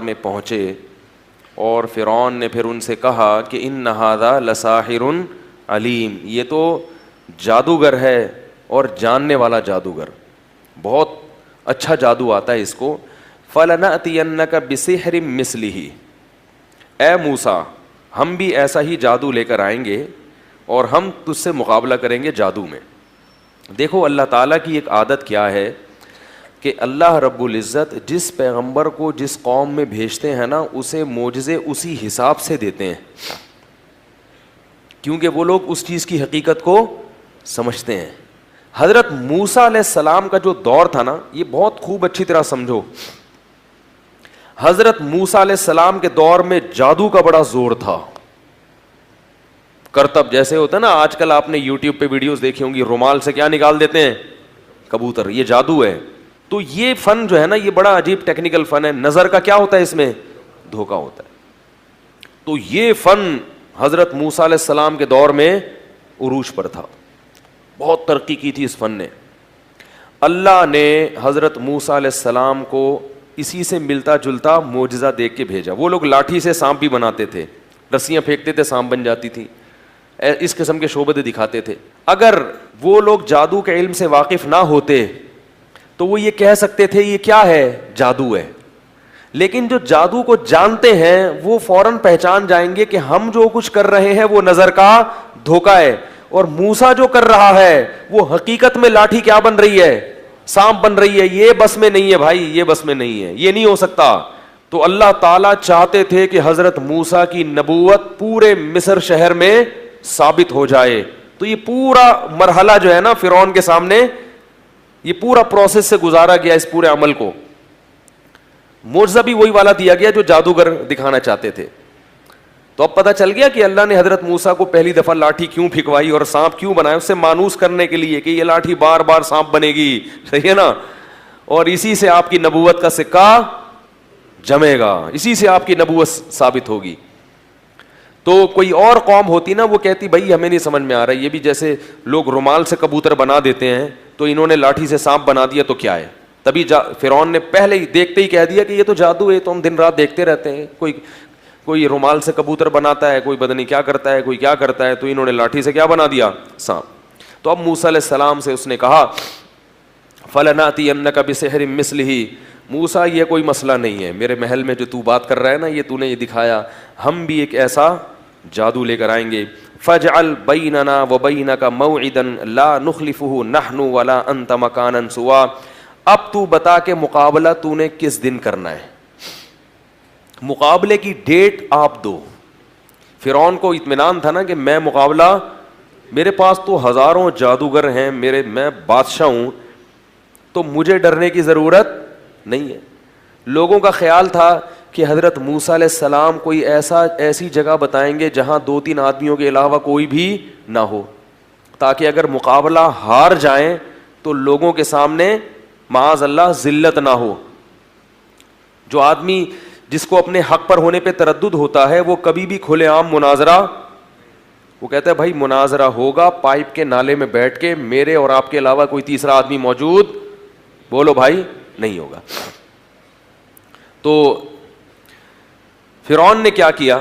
میں پہنچے اور فرعون نے پھر ان سے کہا کہ ان ھذا لساحر علیم، یہ تو جادوگر ہے اور جاننے والا جادوگر، بہت اچھا جادو آتا ہے اس کو. فَلَنَأْتِيَنَّكَ بِسِحْرٍ مِّثْلِهِ، اے موسیٰ ہم بھی ایسا ہی جادو لے کر آئیں گے اور ہم تجھ سے مقابلہ کریں گے جادو میں. دیکھو اللہ تعالیٰ کی ایک عادت کیا ہے کہ اللہ رب العزت جس پیغمبر کو جس قوم میں بھیجتے ہیں نا اسے معجزے اسی حساب سے دیتے ہیں، کیونکہ وہ لوگ اس چیز کی حقیقت کو سمجھتے ہیں. حضرت موسیٰ علیہ السلام کا جو دور تھا نا، یہ بہت خوب اچھی طرح سمجھو. حضرت موسیٰ علیہ السلام کے دور میں جادو کا بڑا زور تھا. کرتب جیسے ہوتا ہے نا، آج کل آپ نے یوٹیوب پہ ویڈیوز دیکھی ہوں گی، رومال سے کیا نکال دیتے ہیں؟ کبوتر. یہ جادو ہے. تو یہ فن جو ہے نا یہ بڑا عجیب ٹیکنیکل فن ہے. نظر کا کیا ہوتا ہے اس میں؟ دھوکہ ہوتا ہے. تو یہ فن حضرت موسیٰ علیہ السلام کے دور میں عروج پر تھا، بہت ترقی کی تھی اس فن نے. اللہ نے حضرت موسیٰ علیہ السلام کو اسی سے ملتا جلتا معجزہ دیکھ کے بھیجا. وہ لوگ لاٹھی سے سانپ بھی بناتے تھے، رسیاں پھینکتے تھے سانپ بن جاتی تھی، اس قسم کے شعبدے دکھاتے تھے. اگر وہ لوگ جادو کے علم سے واقف نہ ہوتے تو وہ یہ کہہ سکتے تھے یہ کیا ہے؟ جادو ہے. لیکن جو جادو کو جانتے ہیں وہ فوراً پہچان جائیں گے کہ ہم جو کچھ کر رہے ہیں وہ نظر کا دھوکہ ہے، اور موسیٰ جو کر رہا ہے وہ حقیقت میں لاٹھی کیا بن رہی ہے؟ سانپ بن رہی ہے. یہ بس میں نہیں ہے بھائی، یہ بس میں نہیں ہے، یہ نہیں ہو سکتا. تو اللہ تعالیٰ چاہتے تھے کہ حضرت موسیٰ کی نبوت پورے مصر شہر میں ثابت ہو جائے. تو یہ پورا مرحلہ جو ہے نا فرعون کے سامنے، یہ پورا پروسیس سے گزارا گیا اس پورے عمل کو. معجزہ بھی وہی والا دیا گیا جو جادوگر دکھانا چاہتے تھے. تو اب پتہ چل گیا کہ اللہ نے حضرت موسیٰ کو پہلی دفعہ لاٹھی کیوں پھینکوائی اور سانپ کیوں بنایا، اس سے مانوس کرنے کے لیے کہ یہ لاٹھی بار بار سانپ بنے گی. صحیح ہے نا؟ اور اسی سے آپ کی نبوت کا سکہ جمے گا، اسی سے آپ کی نبوت ثابت ہوگی. تو کوئی اور قوم ہوتی نا وہ کہتی بھائی ہمیں نہیں سمجھ میں آ رہا، یہ بھی جیسے لوگ رومال سے کبوتر بنا دیتے ہیں تو انہوں نے لاٹھی سے سانپ بنا دیا تو کیا ہے. تبھی فرعون نے پہلے ہی دیکھتے ہی کہہ دیا کہ یہ تو جادو ہے، تو ہم دن رات دیکھتے رہتے ہیں، کوئی رومال سے کبوتر بناتا ہے، کوئی بدنی کیا کرتا ہے، کوئی کیا کرتا ہے، تو انہوں نے لاٹھی سے کیا بنا دیا؟ سانپ. تو اب موسیٰ علیہ السلام سے اس نے کہا فَلَنَأْتِيَنَّكَ بِسِحْرٍ مِّثْلِهِ، موسیٰ یہ کوئی مسئلہ نہیں ہے، میرے محل میں جو تو بات کر رہا ہے نا، یہ تو نے یہ دکھایا، ہم بھی ایک ایسا جادو لے کر آئیں گے. فَاجْعَلْ بَيْنَنَا وَبَيْنَكَ مَوْعِدًا لَا نُخْلِفُهُ نَحْنُ وَلَا أَنْتَ مَكَانًا سُوًى. اب تو بتا کہ مقابلہ تو نے کس دن کرنا ہے، مقابلے کی ڈیٹ آپ دو. فرعون کو اطمینان تھا نا کہ میں مقابلہ، میرے پاس تو ہزاروں جادوگر ہیں، میں بادشاہ ہوں، تو مجھے ڈرنے کی ضرورت نہیں ہے. لوگوں کا خیال تھا کہ حضرت موسیٰ علیہ السلام کوئی ایسی جگہ بتائیں گے جہاں 2-3 آدمیوں کے علاوہ کوئی بھی نہ ہو، تاکہ اگر مقابلہ ہار جائیں تو لوگوں کے سامنے معاذ اللہ ذلت نہ ہو. جو آدمی جس کو اپنے حق پر ہونے پہ تردد ہوتا ہے وہ کبھی بھی کھلے عام مناظرہ، وہ کہتا ہے بھائی مناظرہ ہوگا پائپ کے نالے میں بیٹھ کے، میرے اور آپ کے علاوہ کوئی تیسرا آدمی موجود، بولو بھائی، نہیں ہوگا. تو فرعون نے کیا کیا؟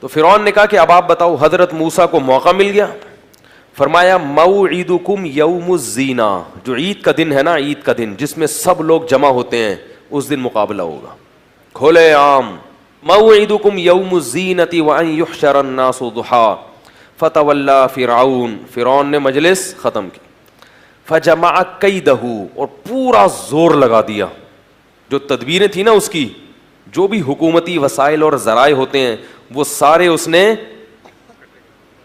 تو فرعون نے کہا کہ اب آپ بتاؤ. حضرت موسیٰ کو موقع مل گیا، فرمایا موعدکم یوم الزینہ، جو عید کا دن ہے نا، عید کا دن جس میں سب لوگ جمع ہوتے ہیں، اس دن مقابلہ ہوگا کھلے عام. موعدکم یوم الزینۃ وان یحشر الناس ضحیٰ فتولی فرعون، فرعون نے مجلس ختم کی. فجمع کیدہ، اور پورا زور لگا دیا، جو تدبیریں تھیں نا اس کی، جو بھی حکومتی وسائل اور ذرائع ہوتے ہیں وہ سارے اس نے،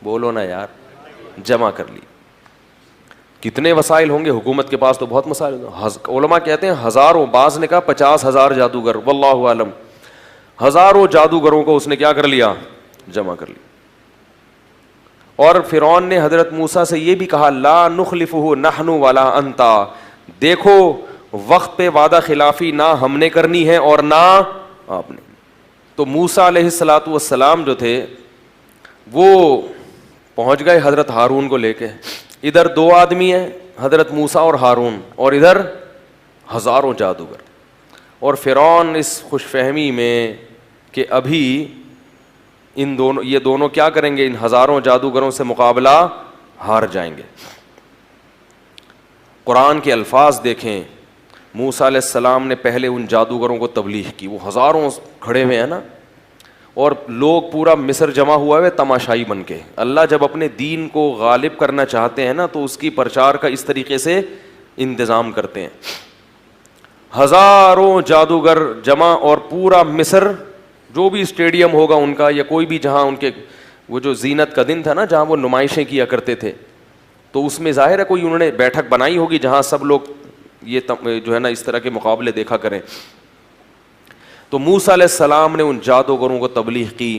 بولو نا یار، جمع کر لی. کتنے وسائل ہوں گے حکومت کے پاس؟ تو بہت مسائل. علماء کہتے ہیں ہزاروں، بعض نے کہا 50,000 جادوگر، واللہ عالم. ہزاروں جادوگروں کو اس نے کیا کر لیا؟ جمع کر لیا. اور فرعون نے حضرت موسیٰ سے یہ بھی کہا لا نخلفہ نحن ولا انتا، دیکھو وقت پہ وعدہ خلافی نہ ہم نے کرنی ہے اور نہ آپ نے. تو موسیٰ علیہ الصلاۃ والسلام جو تھے وہ پہنچ گئے حضرت ہارون کو لے کے. ادھر 2 آدمی ہیں، حضرت موسیٰ اور ہارون، اور ادھر ہزاروں جادوگر. اور فرعون اس خوش فہمی میں کہ ابھی یہ دونوں کیا کریں گے, ان ہزاروں جادوگروں سے مقابلہ ہار جائیں گے. قرآن کے الفاظ دیکھیں, موسیٰ علیہ السلام نے پہلے ان جادوگروں کو تبلیغ کی, وہ ہزاروں کھڑے ہوئے ہیں نا, اور لوگ پورا مصر جمع ہوا ہے تماشائی بن کے. اللہ جب اپنے دین کو غالب کرنا چاہتے ہیں نا تو اس کی پرچار کا اس طریقے سے انتظام کرتے ہیں. ہزاروں جادوگر جمع, اور پورا مصر جو بھی اسٹیڈیم ہوگا ان کا, یا کوئی بھی جہاں ان کے وہ جو زینت کا دن تھا نا جہاں وہ نمائشیں کیا کرتے تھے, تو اس میں ظاہر ہے کوئی انہوں نے بیٹھک بنائی ہوگی جہاں سب لوگ یہ جو ہے نا اس طرح کے مقابلے دیکھا کریں. تو موسیٰ علیہ السلام نے ان جادوگروں کو تبلیغ کی,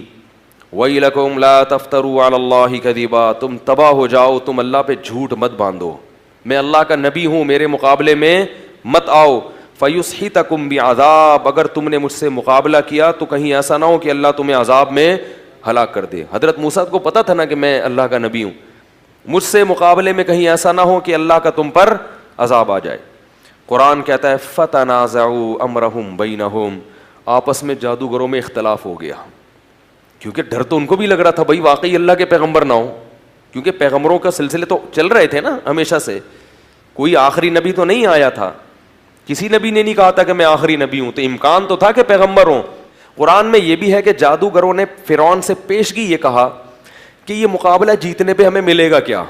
وَيْلَكُمْ لَا تَفْتَرُوا عَلَى اللَّهِ كَذِبًا, تم تباہ ہو جاؤ, تم اللہ پہ جھوٹ مت باندھو, میں اللہ کا نبی ہوں, میرے مقابلے میں مت آؤ. فَيُسْحِتَكُمْ بِعَذَابٍ, اگر تم نے مجھ سے مقابلہ کیا تو کہیں ایسا نہ ہو کہ اللہ تمہیں عذاب میں ہلاک کر دے. حضرت موسیٰ کو پتا تھا نا کہ میں اللہ کا نبی ہوں, مجھ سے مقابلے میں کہیں ایسا نہ ہو کہ اللہ کا تم پر عذاب آ جائے. قرآن کہتا ہے فَتَنَازَعُوا أَمْرَهُمْ بَيْنَهُمْ, آپس میں جادوگروں میں اختلاف ہو گیا, کیونکہ ڈر تو ان کو بھی لگ رہا تھا بھائی واقعی اللہ کے پیغمبر نہ ہو, کیونکہ پیغمبروں کا سلسلے تو چل رہے تھے نا ہمیشہ سے, کوئی آخری نبی تو نہیں آیا تھا, کسی نبی نے نہیں کہا تھا کہ میں آخری نبی ہوں, تو امکان تو تھا کہ پیغمبر ہوں. قرآن میں یہ بھی ہے کہ جادوگروں نے فرعون سے پیشگی یہ کہا کہ یہ مقابلہ جیتنے پہ ہمیں ملے گا کیا,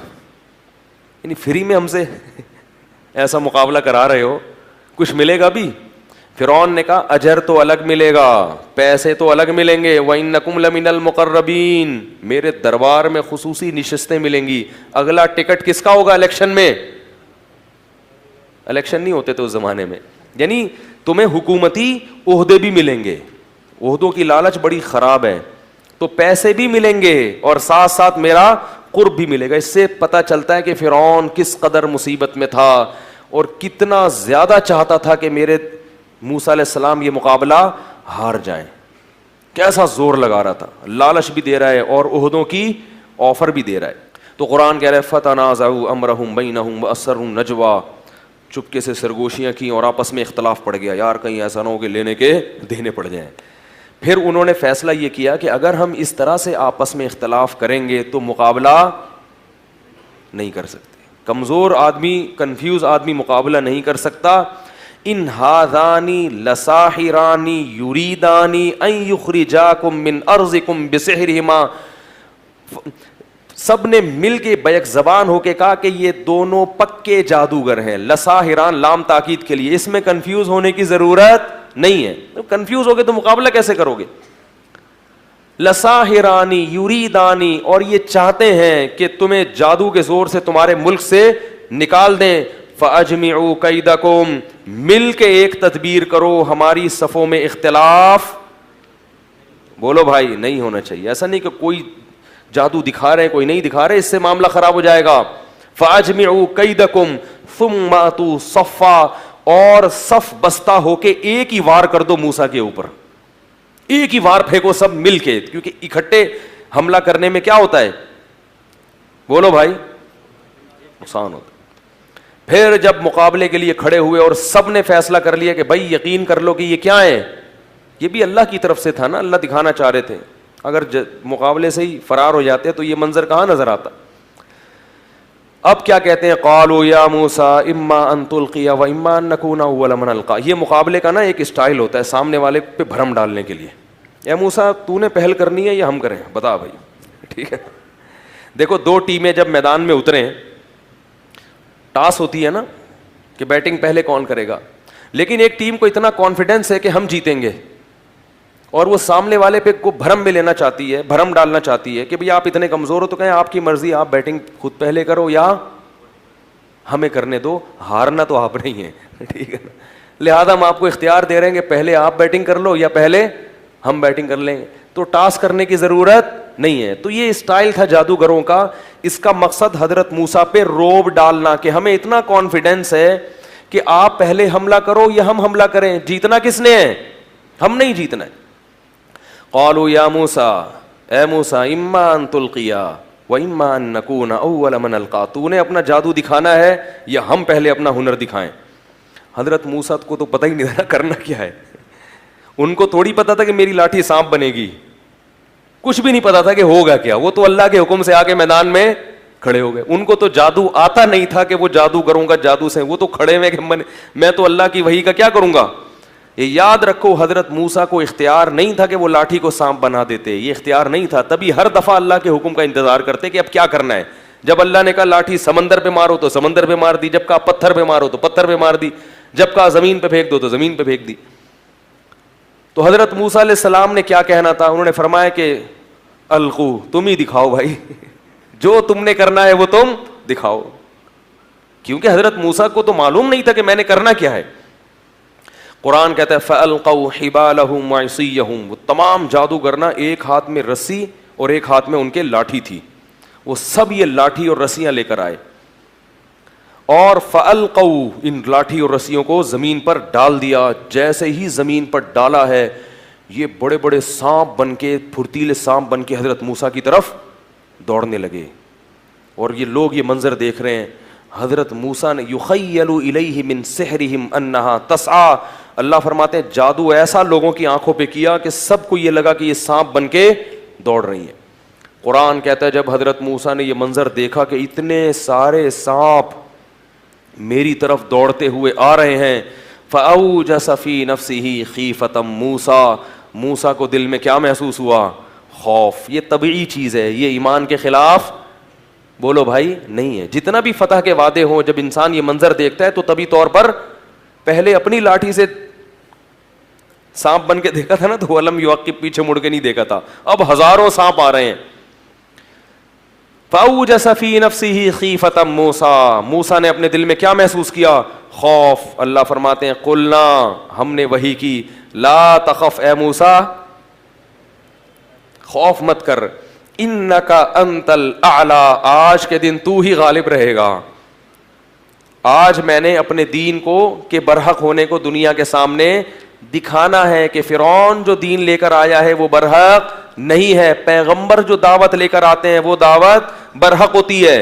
یعنی فری میں ہم سے ایسا مقابلہ کرا رہے ہو, کچھ ملے گا بھی؟ فرعون نے کہا اجر تو الگ ملے گا, پیسے تو الگ ملیں گے, وَإِنَّكُمْ لَمِنَ الْمُقَرَّبِينَ, میرے دربار میں خصوصی نشستیں ملیں گی. اگلا ٹکٹ کس کا ہوگا الیکشن میں؟ الیکشن نہیں ہوتے تو اس زمانے میں, یعنی تمہیں حکومتی عہدے بھی ملیں گے. عہدوں کی لالچ بڑی خراب ہے, تو پیسے بھی ملیں گے اور ساتھ ساتھ میرا قرب بھی ملے گا. اس سے پتہ چلتا ہے کہ فرعون کس قدر مصیبت میں تھا اور کتنا زیادہ چاہتا تھا کہ میرے موسیٰ علیہ السلام یہ مقابلہ ہار جائیں. کیسا زور لگا رہا تھا, لالچ بھی دے رہا ہے اور عہدوں کی آفر بھی دے رہا ہے. تو قرآن کہہ رہا ہے فَتَنَازَعُوا أَمْرَهُمْ بَيْنَهُمْ وَأَسَرُّوا النَّجْوَىٰ, چپکے سے سرگوشیاں کی اور آپس میں اختلاف پڑ گیا, یار کہیں ایسا نہ ہو کہ لینے کے دینے پڑ جائیں. پھر انہوں نے فیصلہ یہ کیا کہ اگر ہم اس طرح سے آپس میں اختلاف کریں گے تو مقابلہ نہیں کر سکتے. کمزور آدمی, کنفیوز آدمی مقابلہ نہیں کر سکتا. ان ہذانی لساحرانی یریدانی ان یخرجاکم من ارضکم بسحرہما, سب نے مل کے بیک زبان ہو کے کہا کہ یہ دونوں پکے جادوگر ہیں. لساحران لام تاکید کے لیے, اس میں کنفیوز ہونے کی ضرورت نہیں ہے. کنفیوز ہو گئے تو مقابلہ کیسے کرو گے؟ لساحرانی یریدانی, اور یہ چاہتے ہیں کہ تمہیں جادو کے زور سے تمہارے ملک سے نکال دیں. فَأَجْمِعُوا كَيْدَكُمْ, مل کے ایک تدبیر کرو, ہماری صفوں میں اختلاف بولو بھائی نہیں ہونا چاہیے. ایسا نہیں کہ کوئی جادو دکھا رہے ہیں کوئی نہیں دکھا رہے, اس سے معاملہ خراب ہو جائے گا. فَأَجْمِعُوا كَيْدَكُمْ ثُمَّ أَتُوا صَفًّا, اور صف بستہ ہو کے ایک ہی وار کر دو موسیٰ کے اوپر, ایک ہی وار پھینکو سب مل کے, کیونکہ اکٹھے حملہ کرنے میں کیا ہوتا ہے بولو بھائی, نقصان ہوتا ہے. پھر جب مقابلے کے لیے کھڑے ہوئے اور سب نے فیصلہ کر لیا کہ بھائی یقین کر لو کہ یہ کیا ہے, یہ بھی اللہ کی طرف سے تھا نا, اللہ دکھانا چاہ رہے تھے. اگر مقابلے سے ہی فرار ہو جاتے تو یہ منظر کہاں نظر آتا. اب کیا کہتے ہیں, قالوا یا موسیٰ اما ان تلقی و اما ان نکون اول من القی. یہ مقابلے کا نا ایک اسٹائل ہوتا ہے سامنے والے پہ بھرم ڈالنے کے لیے. یا موسیٰ تو نے پہل کرنی ہے یا ہم کریں, بتا بھائی, ٹھیک ہے. دیکھو دو ٹیمیں جب میدان میں اتریں, ٹاس ہوتی ہے نا کہ بیٹنگ پہلے کون کرے گا, لیکن ایک ٹیم کو اتنا کانفیڈنس ہے کہ ہم جیتیں گے, اور وہ سامنے والے پہ کو بھرم میں لینا چاہتی ہے, بھرم ڈالنا چاہتی ہے کہ بھئی آپ اتنے کمزور ہو تو کہیں آپ کی مرضی, آپ بیٹنگ خود پہلے کرو یا ہمیں کرنے دو, ہارنا تو آپ نہیں ہیں, ٹھیک ہے نا. لہذا ہم آپ کو اختیار دے رہے ہیں کہ پہلے آپ بیٹنگ کر لو یا پہلے ہم بیٹنگ کر لیں گے, تو ٹاس کرنے کی ضرورت نہیں ہے. تو یہ اسٹائل تھا جادوگروں کا. اس کا مقصد حضرت موسیٰ پہ روب ڈالنا کہ ہمیں اتنا کانفیڈنس ہے کہ آپ پہلے حملہ کرو یا ہم حملہ کریں, جیتنا کس نے ہے, ہم نہیں جیتنا ہے. قالوا یا موسیٰ, اے موسیٰ اما ان تلقیا و اما ان نکون اول من القا, تو نے اپنا جادو دکھانا ہے یا ہم پہلے اپنا ہنر دکھائیں. حضرت موسیٰ کو تو پتہ ہی نہیں تھا کرنا کیا ہے. ان کو تھوڑی پتا تھا کہ میری لاٹھی سانپ بنے گی, کچھ بھی نہیں پتا تھا کہ ہوگا کیا. وہ تو اللہ کے حکم سے آ کے میدان میں کھڑے ہو گئے. ان کو تو جادو آتا نہیں تھا کہ وہ جادو کروں گا جادو سے, وہ تو کھڑے ہوئے کہ میں تو اللہ کی وحی کا کیا کروں گا. یہ یاد رکھو, حضرت موسیٰ کو اختیار نہیں تھا کہ وہ لاٹھی کو سانپ بنا دیتے, یہ اختیار نہیں تھا. تبھی ہر دفعہ اللہ کے حکم کا انتظار کرتے کہ اب کیا کرنا ہے. جب اللہ نے کہا لاٹھی سمندر پہ مارو تو سمندر پہ مار دی, جب کہا پتھر پہ مارو تو پتھر پہ مار دی, جب کہا زمین پہ پھینک دو تو زمین پہ پھینک دی. تو حضرت موسیٰ علیہ السلام نے کیا کہنا تھا, انہوں نے فرمایا کہ القو, تم ہی دکھاؤ بھائی, جو تم نے کرنا ہے وہ تم دکھاؤ. کیونکہ حضرت موسیٰ کو تو معلوم نہیں تھا کہ میں نے کرنا کیا ہے. قرآن کہتا ہے فَأَلْقَوْا حِبَالَهُمْ وَعِصِيَّهُمْ, وہ تمام جادوگر نا ایک ہاتھ میں رسی اور ایک ہاتھ میں ان کے لاٹھی تھی, وہ سب یہ لاٹھی اور رسیاں لے کر آئے اور فَأَلْقَوْا, ان لاٹھی اور رسیوں کو زمین پر ڈال دیا. جیسے ہی زمین پر ڈالا ہے یہ بڑے بڑے سانپ بن کے, پھرتیلے سانپ بن کے حضرت موسیٰ کی طرف دوڑنے لگے. اور یہ لوگ یہ منظر دیکھ رہے ہیں. حضرت موسیٰ نے یخیل الیہ من سحرہم انہا تسعی, اللہ فرماتے ہیں جادو ایسا لوگوں کی آنکھوں پہ کیا کہ سب کو یہ لگا کہ یہ سانپ بن کے دوڑ رہی ہیں. قرآن کہتا ہے جب حضرت موسیٰ نے یہ منظر دیکھا کہ اتنے سارے سانپ میری طرف دوڑتے ہوئے آ رہے ہیں, فأوجس فی نفسہ خیفۃ موسیٰ, موسیٰ کو دل میں کیا محسوس ہوا, خوف. یہ طبیعی چیز ہے, یہ ایمان کے خلاف بولو بھائی نہیں ہے. جتنا بھی فتح کے وعدے ہوں, جب انسان یہ منظر دیکھتا ہے تو طبی طور پر پہلے اپنی لاٹھی سے سانپ بن کے دیکھا تھا نا, تو علم یعقب, پیچھے مڑ کے نہیں دیکھا تھا. اب ہزاروں سانپ آ رہے ہیں. فأوجس فی نفسہ خیفۃ موسیٰ, موسیٰ نے اپنے دل میں کیا محسوس کیا, خوف. اللہ فرماتے ہیں قلنا, ہم نے وحی کی, لا تخف اے موسیٰ, خوف مت کر, انک انت الاعلی, آج کے دن تو ہی غالب رہے گا. آج میں نے اپنے دین کو کہ برحق ہونے کو دنیا کے سامنے دکھانا ہے کہ فرعون جو دین لے کر آیا ہے وہ برحق نہیں ہے. پیغمبر جو دعوت لے کر آتے ہیں وہ دعوت برحق ہوتی ہے.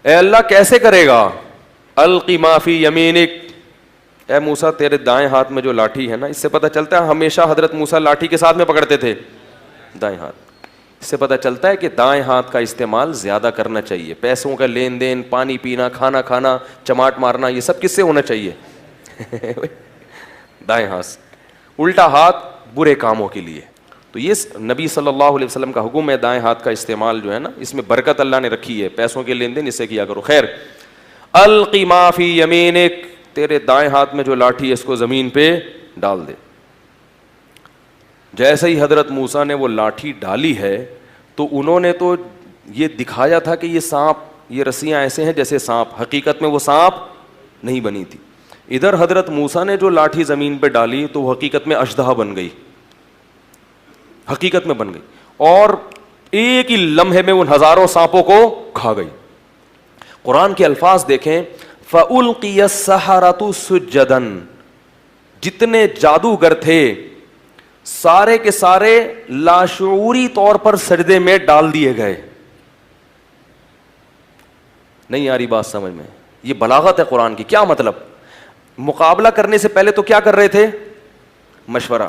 اے اللہ کیسے کرے گا, القی ما فی یمینک, اے موسیٰ تیرے دائیں ہاتھ میں جو لاٹھی ہے نا, اس سے پتہ چلتا ہے ہمیشہ حضرت موسیٰ لاٹھی کے ساتھ میں پکڑتے تھے دائیں ہاتھ. اس سے پتہ چلتا ہے کہ دائیں ہاتھ کا استعمال زیادہ کرنا چاہیے. پیسوں کا لین دین, پانی پینا, کھانا کھانا, چماٹ مارنا, یہ سب کس سے ہونا چاہیے, دائیں ہاتھ. الٹا ہاتھ برے کاموں کے لیے. تو یہ نبی صلی اللہ علیہ وسلم کا حکم ہے, دائیں ہاتھ کا استعمال جو ہے نا, اس میں برکت اللہ نے رکھی ہے. پیسوں کے لین دین اس سے کیا کرو. خیر, القی ما فی یمینک, تیرے دائیں ہاتھ میں جو لاٹھی ہے اس کو زمین پہ ڈال دے. جیسے ہی حضرت موسیٰ نے وہ لاٹھی ڈالی ہے تو انہوں نے تو یہ دکھایا تھا کہ یہ سانپ, یہ رسیاں ایسے ہیں جیسے سانپ, حقیقت میں وہ سانپ نہیں بنی تھی. ادھر حضرت موسیٰ نے جو لاٹھی زمین پہ ڈالی تو وہ حقیقت میں اژدہا بن گئی, حقیقت میں بن گئی, اور ایک ہی لمحے میں ان ہزاروں سانپوں کو کھا گئی. قرآن کے الفاظ دیکھیں, فَأُلْقِيَ السَّحَرَةُ سُجَّدًا, جتنے جادوگر تھے سارے کے سارے لاشعوری طور پر سجدے میں ڈال دیے گئے. نہیں آ رہی بات سمجھ میں, یہ بلاغت ہے قرآن کی. کیا مطلب, مقابلہ کرنے سے پہلے تو کیا کر رہے تھے, مشورہ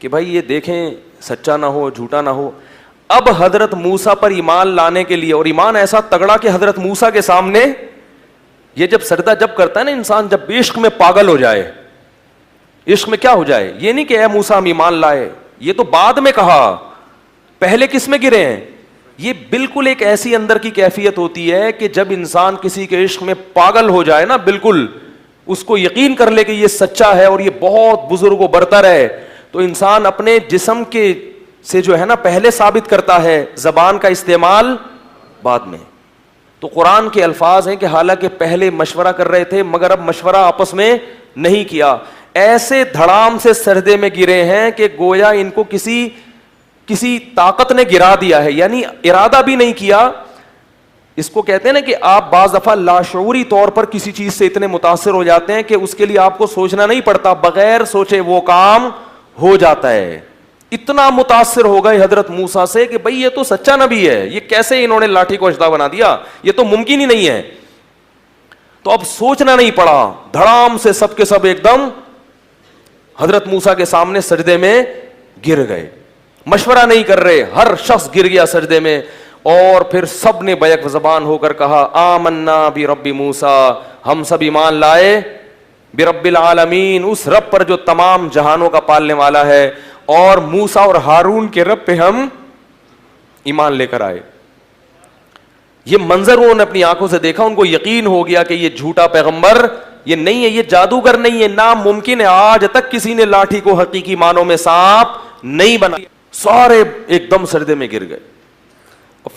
کہ بھائی یہ دیکھیں سچا نہ ہو, جھوٹا نہ ہو. اب حضرت موسیٰ پر ایمان لانے کے لیے, اور ایمان ایسا تگڑا کہ حضرت موسیٰ کے سامنے یہ جب سجدہ جب کرتا ہے نا انسان, جب عشق میں پاگل ہو جائے, عشق میں کیا ہو جائے, یہ نہیں کہ اے موسیٰ ہم ایمان لائے, یہ تو بعد میں کہا, پہلے کس میں گرے ہیں. یہ بالکل ایک ایسی اندر کی کیفیت ہوتی ہے کہ جب انسان کسی کے عشق میں پاگل ہو جائے نا, بالکل اس کو یقین کر لے کہ یہ سچا ہے اور یہ بہت بزرگ و برتر ہے, تو انسان اپنے جسم کے سے جو ہے نا پہلے ثابت کرتا ہے, زبان کا استعمال بعد میں. تو قرآن کے الفاظ ہیں کہ حالانکہ پہلے مشورہ کر رہے تھے مگر اب مشورہ آپس میں نہیں کیا, ایسے دھڑام سے سجدے میں گرے ہیں کہ گویا ان کو کسی طاقت نے گرا دیا ہے, یعنی ارادہ بھی نہیں کیا. اس کو کہتے ہیں نا کہ آپ بعض دفعہ لاشعوری طور پر کسی چیز سے اتنے متاثر ہو جاتے ہیں کہ اس کے لیے آپ کو سوچنا نہیں پڑتا, بغیر سوچے وہ کام ہو جاتا ہے. اتنا متاثر ہو گئے حضرت موسیٰ سے کہ بھئی یہ تو سچا نبی ہے, یہ کیسے انہوں نے لاٹھی کو اژدہا بنا دیا, یہ تو ممکن ہی نہیں ہے. تو اب سوچنا نہیں پڑا, دھڑام سے سب کے سب ایک دم حضرت موسیٰ کے سامنے سجدے میں گر گئے, مشورہ نہیں کر رہے, ہر شخص گر گیا سجدے میں. اور پھر سب نے بیک زبان ہو کر کہا آمنا برب موسیٰ, ہم سب ایمان لائے برب العالمین, اس رب پر جو تمام جہانوں کا پالنے والا ہے, اور موسیٰ اور ہارون کے رب پہ ہم ایمان لے کر آئے. یہ منظر انہوں نے اپنی آنکھوں سے دیکھا, ان کو یقین ہو گیا کہ یہ جھوٹا پیغمبر یہ نہیں ہے, یہ جادوگر نہیں ہے, ناممکن ہے, آج تک کسی نے لاٹھی کو حقیقی معنوں میں سانپ نہیں بنا. سارے ایک دم سجدے میں گر گئے.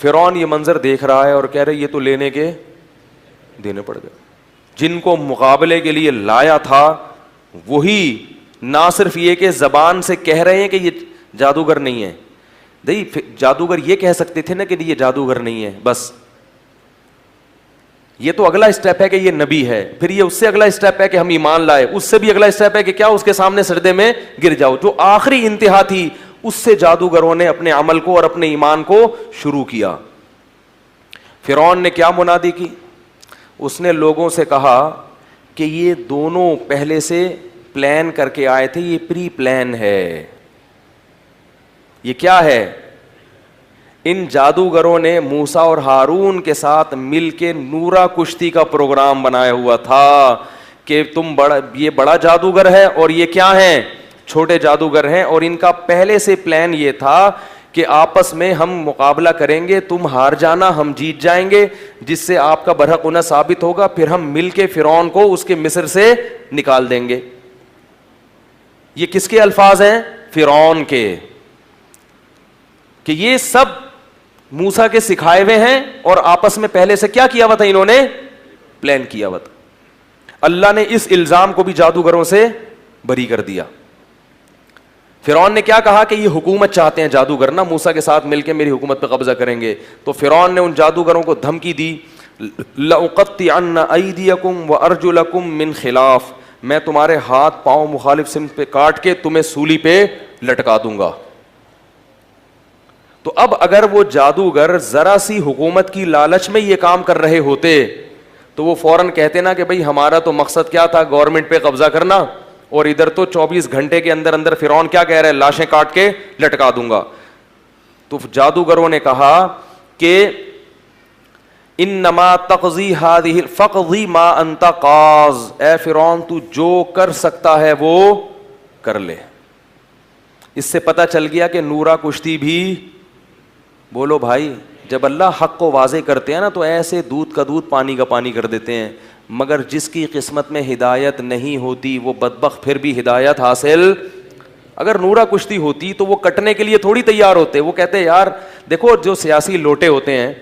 فرعون یہ منظر دیکھ رہا ہے اور کہہ رہے یہ تو لینے کے دینے پڑ گئے. جن کو مقابلے کے لیے لایا تھا وہی نہ صرف یہ کہ زبان سے کہہ رہے ہیں کہ یہ جادوگر نہیں ہے, نہیں جادوگر یہ کہہ سکتے تھے نا کہ یہ جادوگر نہیں ہے بس, یہ تو اگلا اسٹیپ ہے کہ یہ نبی ہے, پھر یہ اس سے اگلا اسٹیپ ہے کہ ہم ایمان لائے, اس سے بھی اگلا اسٹیپ ہے کہ کیا اس کے سامنے سجدے میں گر جاؤ. جو آخری انتہا تھی اس سے جادوگروں نے اپنے عمل کو اور اپنے ایمان کو شروع کیا. فرعون نے کیا منادی کی, اس نے لوگوں سے کہا کہ یہ دونوں پہلے سے پلان کر کے آئے تھے, یہ پری پلان ہے. یہ کیا ہے؟ ان جادوگروں نے موسیٰ اور ہارون کے ساتھ مل کے نورا کشتی کا پروگرام بنایا ہوا تھا کہ تم یہ بڑا جادوگر ہے اور یہ کیا ہیں, چھوٹے جادوگر ہیں, اور ان کا پہلے سے پلان یہ تھا کہ آپس میں ہم مقابلہ کریں گے, تم ہار جانا ہم جیت جائیں گے, جس سے آپ کا برحق ہونا ثابت ہوگا, پھر ہم مل کے فرعون کو اس کے مصر سے نکال دیں گے. یہ کس کے الفاظ ہیں؟ فرعون کے, کہ یہ سب موسیٰ کے سکھائے ہوئے ہیں اور آپس میں پہلے سے کیا کیا ہوا تھا, انہوں نے پلان کیا ہوا تھا. اللہ نے اس الزام کو بھی جادوگروں سے بری کر دیا. فرعون نے کیا کہا کہ یہ حکومت چاہتے ہیں جادوگر نا, موسیٰ کے ساتھ مل کے میری حکومت پہ قبضہ کریں گے. تو فرعون نے ان جادوگروں کو دھمکی دی, لأقطعن ایدیکم وارجلکم من خلاف, میں تمہارے ہاتھ پاؤں مخالف سمت پہ کاٹ کے تمہیں سولی پہ لٹکا دوں گا. تو اب اگر وہ جادوگر ذرا سی حکومت کی لالچ میں یہ کام کر رہے ہوتے تو وہ فوراً کہتے نا کہ بھئی ہمارا تو مقصد کیا تھا, گورنمنٹ پہ قبضہ کرنا, اور ادھر تو 24 گھنٹے کے اندر اندر فرعون کیا کہہ رہا ہے, لاشیں کاٹ کے لٹکا دوں گا. تو جادوگروں نے کہا کہ انما تقضی هذه فقضی ما انت قاض, اے فرعون تو جو کر سکتا ہے وہ کر لے. اس سے پتہ چل گیا کہ نورا کشتی بھی, بولو بھائی, جب اللہ حق کو واضح کرتے ہیں نا تو ایسے دودھ کا دودھ پانی کا پانی کر دیتے ہیں, مگر جس کی قسمت میں ہدایت نہیں ہوتی وہ بدبخت پھر بھی ہدایت حاصل. اگر نورا کشتی ہوتی تو وہ کٹنے کے لیے تھوڑی تیار ہوتے, وہ کہتے یار دیکھو جو سیاسی لوٹے ہوتے ہیں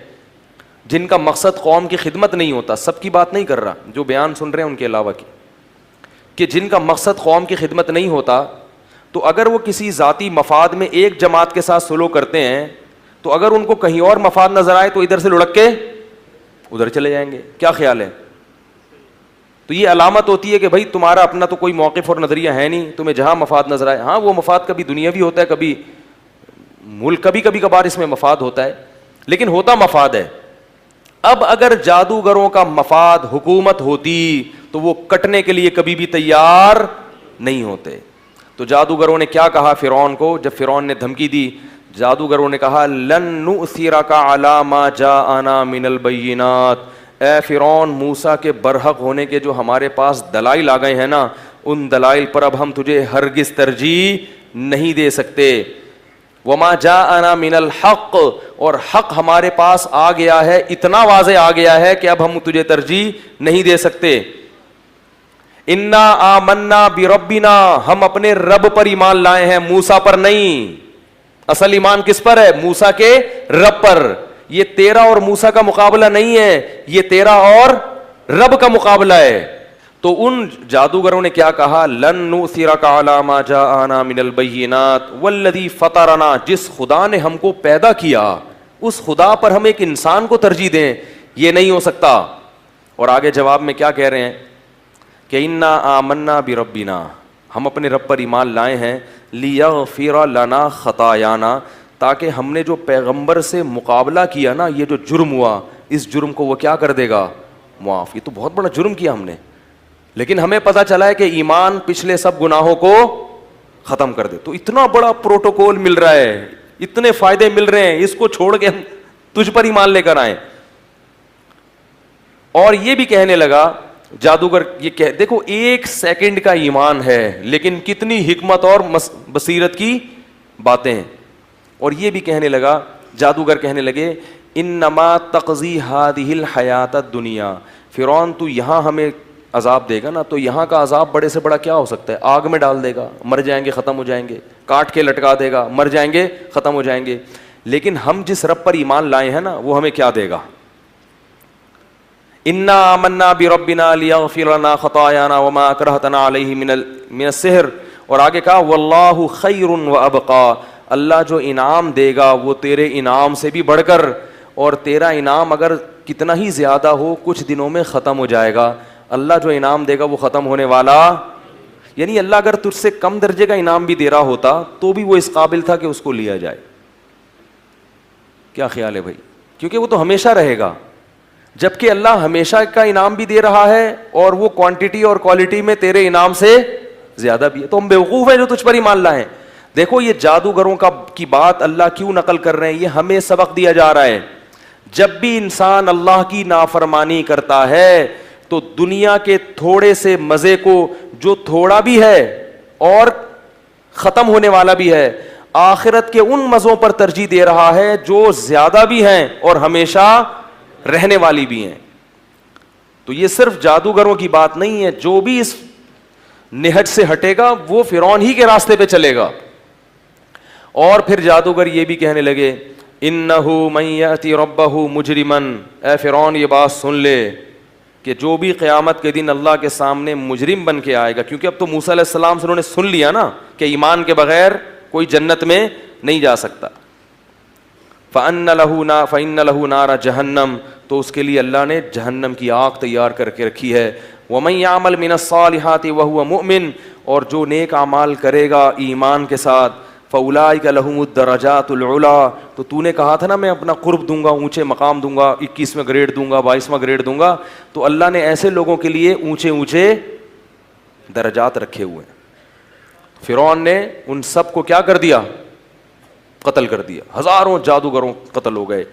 جن کا مقصد قوم کی خدمت نہیں ہوتا, سب کی بات نہیں کر رہا, جو بیان سن رہے ہیں ان کے علاوہ کی, کہ جن کا مقصد قوم کی خدمت نہیں ہوتا, تو اگر وہ کسی ذاتی مفاد میں ایک جماعت کے ساتھ سلوک کرتے ہیں تو اگر ان کو کہیں اور مفاد نظر آئے تو ادھر سے لڑک کے ادھر چلے جائیں گے. کیا خیال ہے؟ تو یہ علامت ہوتی ہے کہ بھائی تمہارا اپنا تو کوئی موقف اور نظریہ ہے نہیں, تمہیں جہاں مفاد نظر آئے, ہاں وہ مفاد کبھی دنیاوی ہوتا ہے, کبھی ملک, کبھی کبھار اس میں مفاد ہوتا ہے, لیکن ہوتا مفاد ہے. اب اگر جادوگروں کا مفاد حکومت ہوتی تو وہ کٹنے کے لیے کبھی بھی تیار نہیں ہوتے. تو جادوگروں نے کیا کہا فرعون کو, جب فرعون نے دھمکی دی, جادوگروں نے کہا لن نؤثرک علی ما جاءنا من البینات, اے فرعون موسیٰ کے برحق ہونے کے جو ہمارے پاس دلائل آ گئے ہیں نا, ان دلائل پر اب ہم تجھے ہرگز ترجیح نہیں دے سکتے. وما جاءنا من الحق, اور حق ہمارے پاس آ گیا ہے, اتنا واضح آ گیا ہے کہ اب ہم تجھے ترجیح نہیں دے سکتے. انا آمنا بربنا, ہم اپنے رب پر ایمان لائے ہیں, موسیٰ پر نہیں. اصل ایمان کس پر ہے؟ موسیٰ کے رب پر. یہ تیرا اور موسیٰ کا مقابلہ نہیں ہے, یہ تیرا اور رب کا مقابلہ ہے. تو ان جادوگروں نے کیا کہا, لن نؤثرک علی ما جاءنا من البینات والذی فطرنا, جس خدا نے ہم کو پیدا کیا اس خدا پر ہم ایک انسان کو ترجیح دیں, یہ نہیں ہو سکتا. اور آگے جواب میں کیا کہہ رہے ہیں کہ انا آمنا بربنا, ہم اپنے رب پر ایمان لائے ہیں, لیغفر لنا خطایانا, تاکہ ہم نے جو پیغمبر سے مقابلہ کیا نا, یہ جو جرم ہوا, اس جرم کو وہ کیا کر دے گا, معاف. یہ تو بہت بڑا جرم کیا ہم نے, لیکن ہمیں پتا چلا ہے کہ ایمان پچھلے سب گناہوں کو ختم کر دے. تو اتنا بڑا پروٹوکول مل رہا ہے, اتنے فائدے مل رہے ہیں, اس کو چھوڑ کے ہم تجھ پر ایمان لے کر آئیں. اور یہ بھی کہنے لگا جادوگر, یہ دیکھو 1 سیکنڈ کا ایمان ہے لیکن کتنی حکمت اور بصیرت کی باتیں ہیں. اور یہ بھی کہنے لگا, جادوگر کہنے لگے انما تقضی ہذہ الحیات الدنیا, فرعون تو یہاں ہمیں عذاب دے گا نا, تو یہاں کا عذاب بڑے سے بڑا کیا ہو سکتا ہے؟ آگ میں ڈال دے گا, مر جائیں گے, ختم ہو جائیں گے, کاٹ کے لٹکا دے گا, مر جائیں گے, ختم ہو جائیں گے. لیکن ہم جس رب پر ایمان لائے ہیں نا, وہ ہمیں کیا دے گا؟ انا آمنا بربنا لیغفر لنا خطایانا وما اکرہتنا علیہ من السحر. اور آگے کہا واللہ خیر وابقا, اللہ جو انعام دے گا وہ تیرے انعام سے بھی بڑھ کر, اور تیرا انعام اگر کتنا ہی زیادہ ہو کچھ دنوں میں ختم ہو جائے گا. اللہ جو انعام دے گا وہ ختم ہونے والا, یعنی اللہ اگر تجھ سے کم درجے کا انعام بھی دے رہا ہوتا تو بھی وہ اس قابل تھا کہ اس کو لیا جائے. کیا خیال ہے بھائی؟ کیونکہ وہ تو ہمیشہ رہے گا, جبکہ اللہ ہمیشہ کا انعام بھی دے رہا ہے اور وہ کوانٹٹی اور کوالٹی میں تیرے انعام سے زیادہ بھی ہے. تو ہم بیوقوف ہیں جو تجھ پر ایمان لائیں. دیکھو یہ جادوگروں کی بات اللہ کیوں نقل کر رہے ہیں, یہ ہمیں سبق دیا جا رہا ہے. جب بھی انسان اللہ کی نافرمانی کرتا ہے تو دنیا کے تھوڑے سے مزے کو, جو تھوڑا بھی ہے اور ختم ہونے والا بھی ہے, آخرت کے ان مزوں پر ترجیح دے رہا ہے جو زیادہ بھی ہیں اور ہمیشہ رہنے والی بھی ہیں. تو یہ صرف جادوگروں کی بات نہیں ہے, جو بھی اس نہج سے ہٹے گا وہ فرعون ہی کے راستے پہ چلے گا. اور پھر جادوگر یہ بھی کہنے لگے انہ من یأتی ربہ مجرما, اے فرعون یہ بات سن لے کہ جو بھی قیامت کے دن اللہ کے سامنے مجرم بن کے آئے گا, کیونکہ اب تو موسیٰ علیہ السلام سے انہوں نے سن لیا نا کہ ایمان کے بغیر کوئی جنت میں نہیں جا سکتا. فَإِنَّ لَهُ نَارَ جَهَنَّمَ, تو اس کے لیے اللہ نے جہنم کی آگ تیار کر کے رکھی ہے. وَمَن يَعْمَلْ مِنَ الصَّالِحَاتِ وَهُوَ مُؤْمِنٌ, اور جو نیک اعمال کرے گا ایمان کے ساتھ, فَأُولَٰئِكَ لَهُمُ الدَّرَجَاتُ الْعُلَىٰ, تو تو نے کہا تھا نا میں اپنا قرب دوں گا, اونچے مقام دوں گا, 21واں گریڈ دوں گا, 22واں گریڈ دوں گا, تو اللہ نے ایسے لوگوں کے لیے اونچے اونچے درجات رکھے ہوئے ہیں. فرعون نے ان سب کو کیا کر دیا؟ قتل کر دیا. ہزاروں جادوگروں قتل ہو گئے.